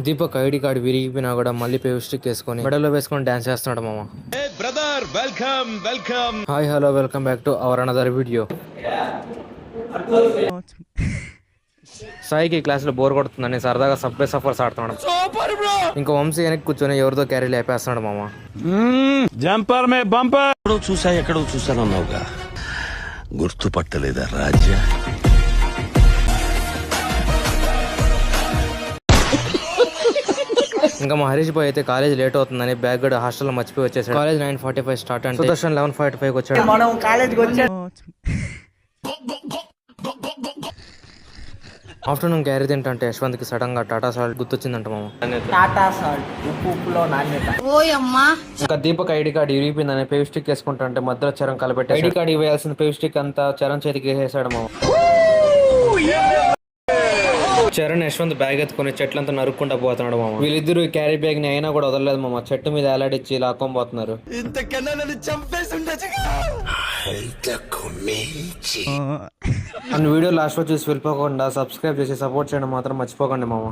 Deepak ID card విరిగిపోయినా కూడా మళ్ళీ పేస్టిక్ వేసుకొని మెడలో వేసుకొని డాన్స్ చేస్తున్నాడు మామ. Brother welcome welcome. Hi hello welcome back to our another video. సాయికి క్లాస్ లో బోర్ కొడుతుందని సరదాగా సబ్వే సఫర్స్ ఆడుతున్నాడు. ఇంకా వంశీ వెనక్కి కూర్చొని ఎవరితో క్యారీ లేపేస్తున్నాడు మామ. జంపర్ మే బంపర్. ఎక్కడో చూసానన్నావుగా, గుర్తుపట్టలేదా రాజ్య? ఇంకా మా హరీష్ బాయ్ అయితే కాలేజ్ లేట్ అవుతుందని బ్యాగ్ కూడా హాస్టల్లో మర్చిపోయి వచ్చేసాడు. కాలేజ్ 9:45 స్టార్ట్ అంటే సుదర్శన్ 11:45 వచ్చాడు. మనం కాలేజ్కి వచ్చాడు. ఆఫ్టర్నూన్ క్యారీ తింటే యశ్వంత్ కి సడన్ గా టాటా సాల్ట్ గుర్తొచ్చిందంట మామ. టాటా సాల్ట్ ఉప్పులో నాణ్యత. ఇంకా దీపక్ ఐడి కార్డు ఇరిగిపోయిందని పేస్టిక్ వేసుకుంటుంటే మధ్యలో చరణ్ కలబెట్టి ఐడి కార్డు ఇవ్వాల్సిన పేస్టిక్ అంతా చరణ్ చేతికి వేసేసాడు మామ. చరణ్ యశ్వంత్ బ్యాగ్ ఎత్తుకుని చెట్లంతా నరుక్కుంటా పోతున్నాడు మామ. వీళ్ళిద్దరు క్యారీ బ్యాగ్ ని అయినా కూడా వదలలేదు మామ. చెట్టు మీద ఎలాడిచ్చి లాక్కొని పోతున్నారు. వీడియో లాస్ట్ లో చూసి వెళ్ళిపోకుండా సబ్స్క్రైబ్ చేసి సపోర్ట్ చేయడం మాత్రం మర్చిపోకండి మామ.